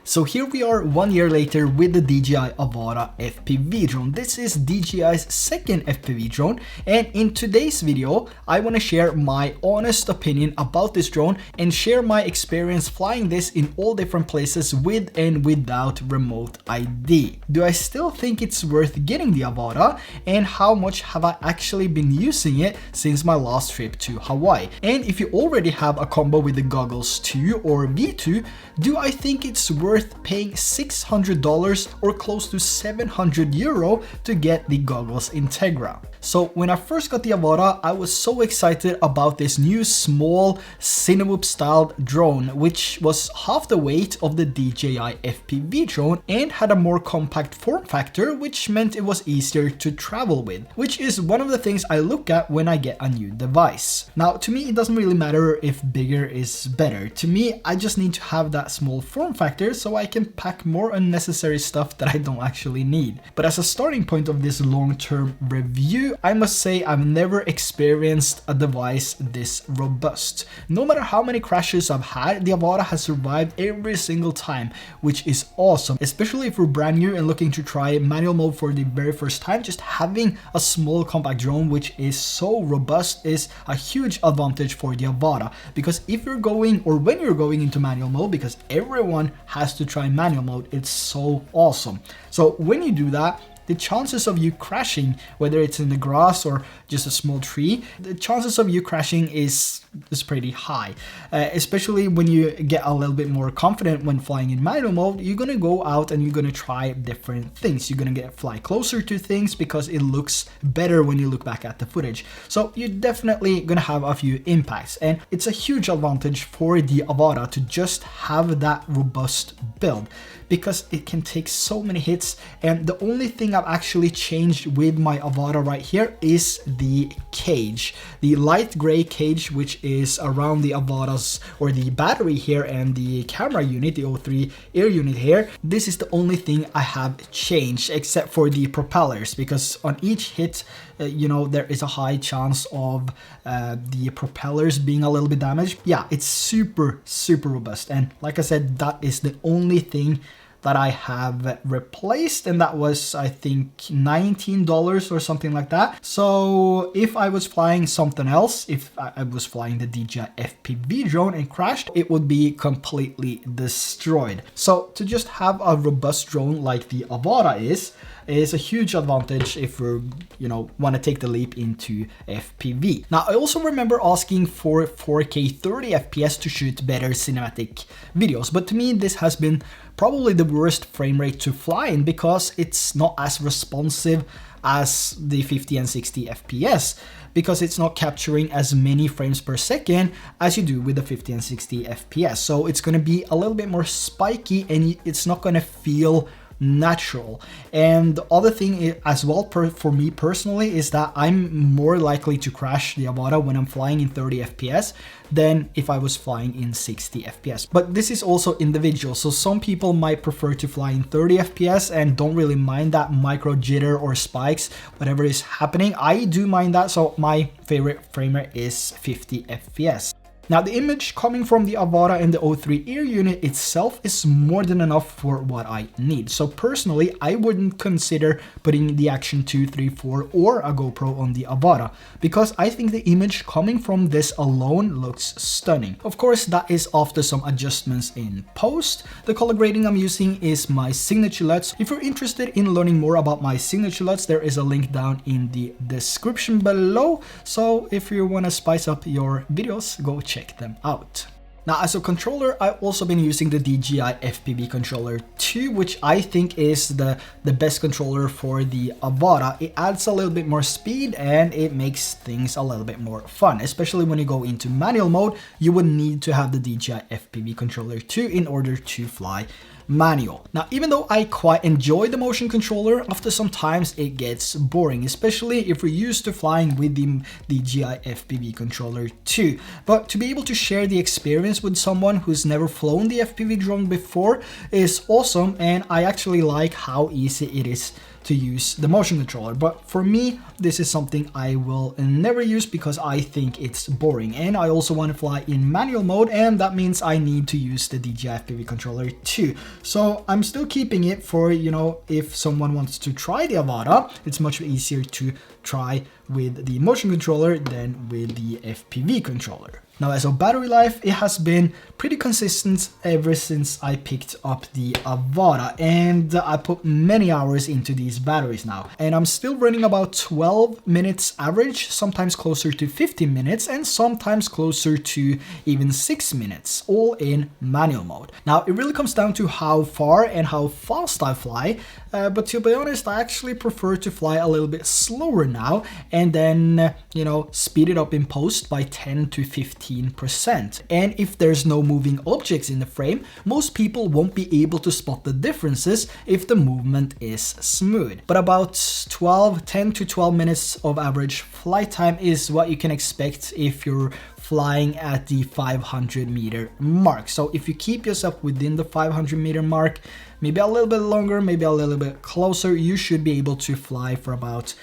So here we are 1 year later with the DJI Avata FPV drone. This is DJI's second FPV drone, and in today's video I want to share my honest opinion about this drone and share my experience flying this in all different places with and without remote ID. Do I still think it's worth getting the Avata, and how much have I actually been using it since my last trip to Hawaii? And if you already have a combo with the goggles 2 or V2, do I think it's worth paying $600 or close to €700 to get the goggles Integra? So when I first got the Avata, I was so excited about this new small Cinewoop styled drone, which was half the weight of the DJI FPV drone and had a more compact form factor, which meant it was easier to travel with, which is one of the things I look at when I get a new device. Now, to me, it doesn't really matter if bigger is better. To me, I just need to have that small form factor so I can pack more unnecessary stuff that I don't actually need. But as a starting point of this long-term review, I must say I've never experienced a device this robust. No matter how many crashes I've had, the Avata has survived every single time, which is awesome. Especially if we're brand new and looking to try manual mode for the very first time, just having a small compact drone which is so robust is a huge advantage for the Avata. Because if you're going, or when you're going into manual mode, because everyone has to try manual mode, it's so awesome. So when you do that, the chances of you crashing, whether it's in the grass or just a small tree, the chances of you crashing is pretty high. Especially when you get a little bit more confident when flying in manual mode, you're gonna go out and you're gonna try different things. You're gonna fly closer to things because it looks better when you look back at the footage. So you're definitely gonna have a few impacts, and it's a huge advantage for the Avata to just have that robust build, because it can take so many hits. And the only thing I've actually changed with my Avata right here is the cage, the light gray cage, which is around the Avata's, or the battery here, and the camera unit, the O3 air unit here. This is the only thing I have changed, except for the propellers, because on each hit, there is a high chance of the propellers being a little bit damaged. Yeah, it's super robust, and like I said, that is the only thing that I have replaced, and that was, I think, $19 or something like that. So if I was flying something else, if I was flying the DJI FPV drone and crashed, it would be completely destroyed. So to just have a robust drone like the Avata is a huge advantage if we're, want to take the leap into FPV. Now, I also remember asking for 4K 30 FPS to shoot better cinematic videos, but to me, this has been probably the worst frame rate to fly in, because it's not as responsive as the 50 and 60 FPS, because it's not capturing as many frames per second as you do with the 50 and 60 FPS. So it's going to be a little bit more spiky, and it's not going to feel natural. And the other thing as well, for me personally, is that I'm more likely to crash the Avata when I'm flying in 30 FPS than if I was flying in 60 FPS. But this is also individual, so some people might prefer to fly in 30 FPS and don't really mind that micro jitter or spikes, whatever is happening. I do mind that, so my favorite frame rate is 50 FPS. Now, the image coming from the Avata and the O3 air unit itself is more than enough for what I need. So personally, I wouldn't consider putting the Action 2, 3, 4 or a GoPro on the Avata, because I think the image coming from this alone looks stunning. Of course, that is after some adjustments in post. The color grading I'm using is my Signature LUTs. If you're interested in learning more about my Signature LUTs, there is a link down in the description below. So if you want to spice up your videos, go check them out. Now, as a controller, I've also been using the DJI FPV controller 2, which I think is the best controller for the Avata. It adds a little bit more speed and it makes things a little bit more fun, especially when you go into manual mode. You would need to have the DJI FPV controller 2 in order to fly manual. Now, even though I quite enjoy the motion controller, after some times it gets boring, especially if we're used to flying with the DJI FPV controller 2. But to be able to share the experience with someone who's never flown the FPV drone before is awesome, and I actually like how easy it is to use the motion controller. But for me, this is something I will never use because I think it's boring. And I also want to fly in manual mode, and that means I need to use the DJI FPV controller too. So I'm still keeping it for, you know, if someone wants to try the Avata, it's much easier to try with the motion controller than with the FPV controller. Now, as of battery life, it has been pretty consistent ever since I picked up the Avata, and I put many hours into these batteries now. And I'm still running about 12 minutes average, sometimes closer to 15 minutes, and sometimes closer to even 6 minutes, all in manual mode. Now, it really comes down to how far and how fast I fly, but to be honest, I actually prefer to fly a little bit slower now, and then, you know, speed it up in post by 10 to 15%. And if there's no moving objects in the frame, most people won't be able to spot the differences if the movement is smooth. But about 10 to 12 minutes of average flight time is what you can expect if you're flying at the 500 meter mark. So if you keep yourself within the 500 meter mark, maybe a little bit longer, maybe a little bit closer, you should be able to fly for about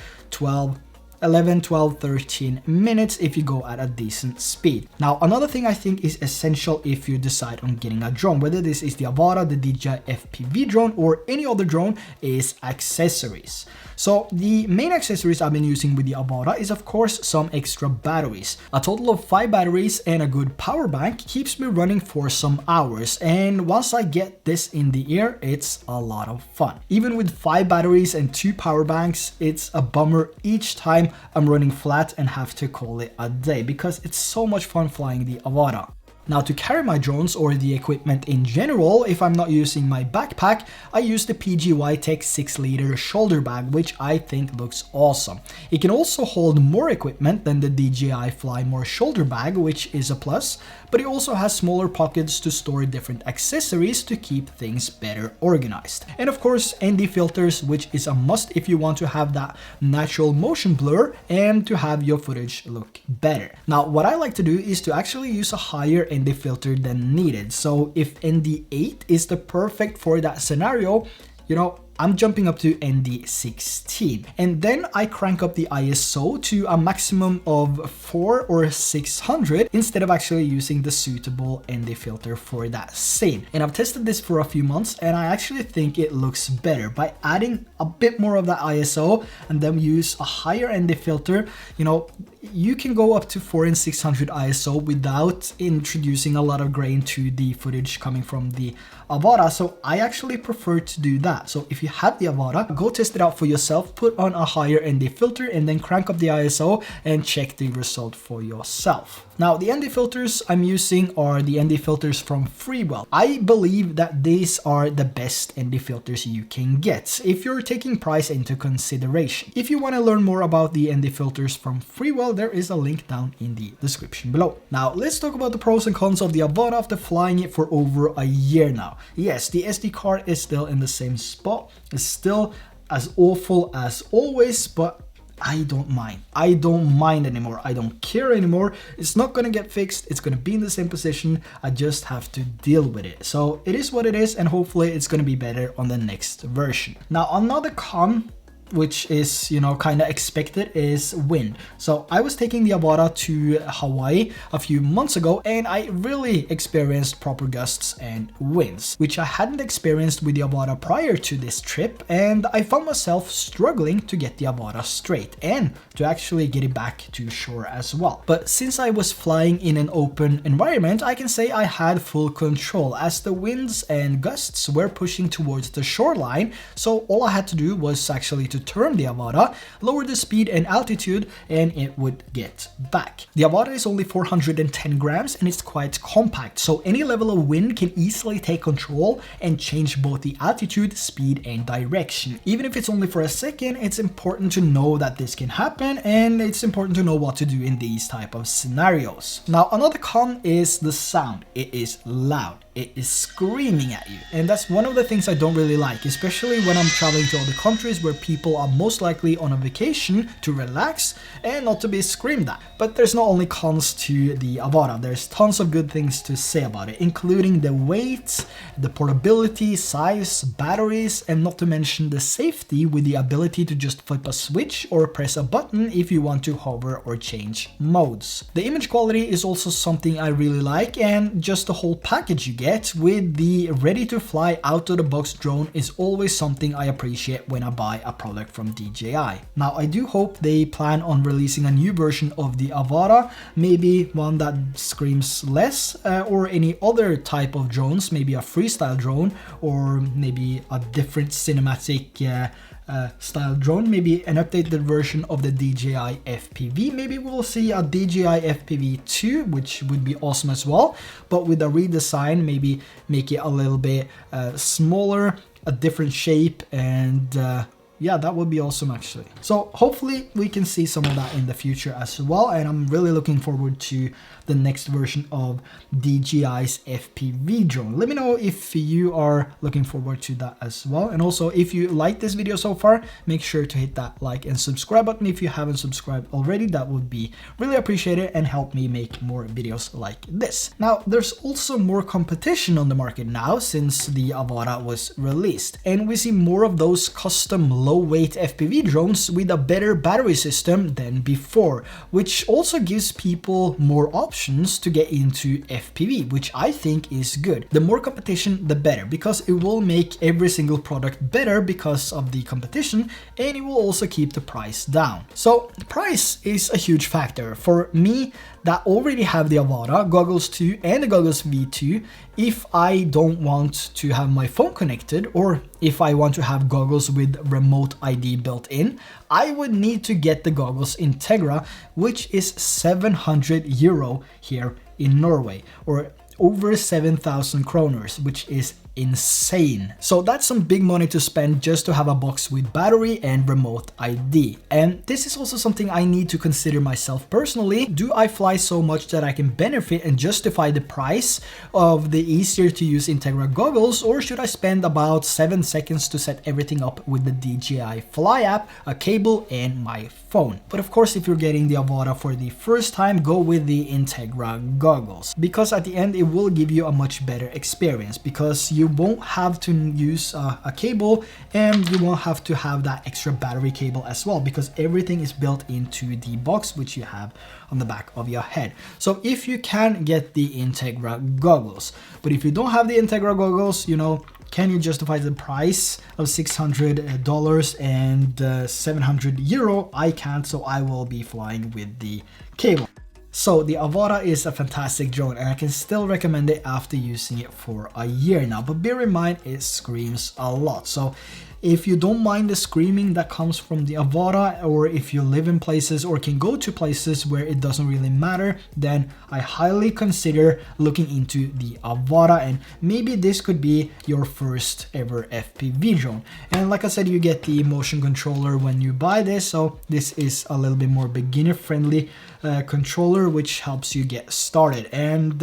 11, 12, 13 minutes if you go at a decent speed. Now, another thing I think is essential if you decide on getting a drone, whether this is the Avata, the DJI FPV drone, or any other drone, is accessories. So the main accessories I've been using with the Avata is, of course, some extra batteries. A total of 5 batteries and a good power bank keeps me running for some hours, and once I get this in the air, it's a lot of fun. Even with 5 batteries and 2 power banks, it's a bummer each time I'm running flat and have to call it a day because it's so much fun flying the Avata. Now, to carry my drones or the equipment in general, if I'm not using my backpack, I use the PGY Tech 6-liter shoulder bag, which I think looks awesome. It can also hold more equipment than the DJI Fly More shoulder bag, which is a plus, but it also has smaller pockets to store different accessories to keep things better organized. And of course, ND filters, which is a must if you want to have that natural motion blur and to have your footage look better. Now, what I like to do is to actually use a higher ND filter than needed. So if ND8 is the perfect for that scenario, you know, I'm jumping up to ND16, and then I crank up the ISO to a maximum of 400 or 600 instead of actually using the suitable ND filter for that scene. And I've tested this for a few months, and I actually think it looks better by adding a bit more of that ISO and then use a higher ND filter. You know, you can go up to 400 and 600 ISO without introducing a lot of grain to the footage coming from the Avata, so I actually prefer to do that. So if you have the Avata, go test it out for yourself, put on a higher ND filter, and then crank up the ISO and check the result for yourself. Now, the ND filters I'm using are the ND filters from Freewell. I believe that these are the best ND filters you can get if you're taking price into consideration. If you want to learn more about the ND filters from Freewell, there is a link down in the description below. Now, let's talk about the pros and cons of the Avata after flying it for over a year now. Yes, the SD card is still in the same spot. It's still as awful as always, but I don't mind. I don't mind anymore. I don't care anymore. It's not gonna get fixed. It's gonna be in the same position. I just have to deal with it. So it is what it is, and hopefully it's gonna be better on the next version. Now, another con, which is, you know, kind of expected, is wind. So I was taking the Avata to Hawaii a few months ago, and I really experienced proper gusts and winds, which I hadn't experienced with the Avata prior to this trip, and I found myself struggling to get the Avata straight and to actually get it back to shore as well. But since I was flying in an open environment, I can say I had full control as the winds and gusts were pushing towards the shoreline, so all I had to do was actually to turn the Avata, lower the speed and altitude, and it would get back. The Avata is only 410 grams and it's quite compact, so any level of wind can easily take control and change both the altitude, speed, and direction. Even if it's only for a second, it's important to know that this can happen, and it's important to know what to do in these type of scenarios. Now, another con is the sound. It is loud. it is screaming at you. And that's one of the things I don't really like, especially when I'm traveling to other countries where people are most likely on a vacation to relax and not to be screamed at. But there's not only cons to the Avata, there's tons of good things to say about it, including the weight, the portability, size, batteries, and not to mention the safety with the ability to just flip a switch or press a button if you want to hover or change modes. The image quality is also something I really like, and just the whole package you get with the ready-to-fly out-of-the-box drone is always something I appreciate when I buy a product from DJI. Now, I do hope they plan on releasing a new version of the Avata, maybe one that screams less, or any other type of drones, maybe a freestyle drone, or maybe a different cinematic style drone, maybe an updated version of the DJI FPV. Maybe we'll see a DJI FPV 2, which would be awesome as well, but with a redesign, maybe make it a little bit smaller, a different shape, and yeah, that would be awesome actually. So hopefully we can see some of that in the future as well, and I'm really looking forward to the next version of DJI's FPV drone. Let me know if you are looking forward to that as well. And also, if you like this video so far, make sure to hit that like and subscribe button if you haven't subscribed already. That would be really appreciated and help me make more videos like this. Now, there's also more competition on the market now since the Avata was released, and we see more of those custom low-weight FPV drones with a better battery system than before, which also gives people more options to get into FPV, which I think is good. The more competition, the better, because it will make every single product better because of the competition, and it will also keep the price down. So the price is a huge factor. For me, that already have the Avata, Goggles 2 and the Goggles V2, if I don't want to have my phone connected, or if I want to have goggles with remote ID built in, I would need to get the Goggles Integra, which is 700 euro here in Norway, or over 7,000 kroners, which is insane. So that's some big money to spend just to have a box with battery and remote ID. And this is also something I need to consider myself personally. Do I fly so much that I can benefit and justify the price of the easier to use Integra goggles, or should I spend about 7 seconds to set everything up with the DJI Fly app, a cable, and my phone? But of course, if you're getting the Avata for the first time, go with the Integra goggles, because at the end it will give you a much better experience, because you won't have to use a cable, and you won't have to have that extra battery cable as well, because everything is built into the box which you have on the back of your head. So if you can get the Integra goggles, but if you don't have the Integra goggles, you know, can you justify the price of $600 and 700 euro? I can't, so I will be flying with the cable. So the Avata is a fantastic drone, and I can still recommend it after using it for a year now, but bear in mind it screams a lot. So if you don't mind the screaming that comes from the Avata, or if you live in places or can go to places where it doesn't really matter, then I highly consider looking into the Avata, and maybe this could be your first ever FPV drone. And like I said, you get the motion controller when you buy this, so this is a little bit more beginner friendly controller, which helps you get started. And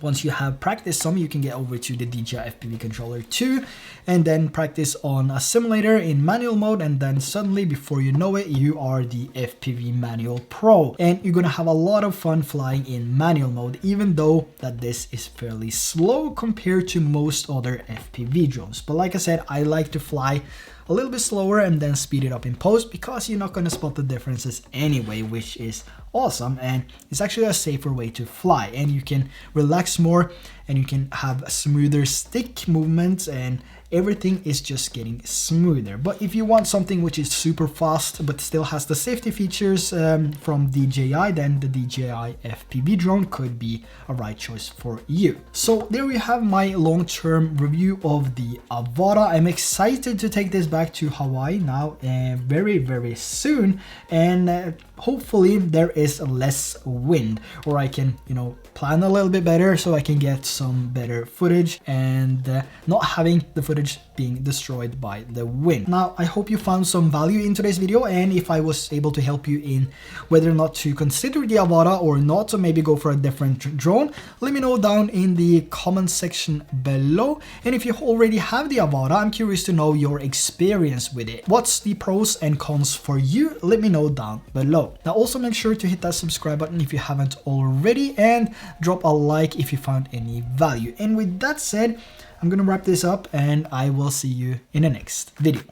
once you have practiced some, you can get over to the DJI FPV controller 2 and then practice on a simulator in manual mode, and then suddenly, before you know it, you are the FPV Manual Pro, and you're gonna have a lot of fun flying in manual mode, even though that this is fairly slow compared to most other FPV drones. But like I said, I like to fly a little bit slower and then speed it up in post, because you're not going to spot the differences anyway, which is awesome, and it's actually a safer way to fly, and you can relax more, and you can have smoother stick movements, and everything is just getting smoother. But if you want something which is super fast but still has the safety features from DJI, then the DJI FPV drone could be a right choice for you. So there we have my long-term review of the Avata. I'm excited to take this back to Hawaii now very soon, and hopefully there is less wind, or I can, you know, plan a little bit better so I can get some better footage and not having the footage being destroyed by the wind. Now, I hope you found some value in today's video, and if I was able to help you in whether or not to consider the Avata or not, or maybe go for a different drone, let me know down in the comment section below. And if you already have the Avata, I'm curious to know your experience with it. What's the pros and cons for you? Let me know down below. Now, also make sure to hit that subscribe button if you haven't already, and drop a like if you found any value. And with that said, I'm gonna wrap this up and I will see you in the next video.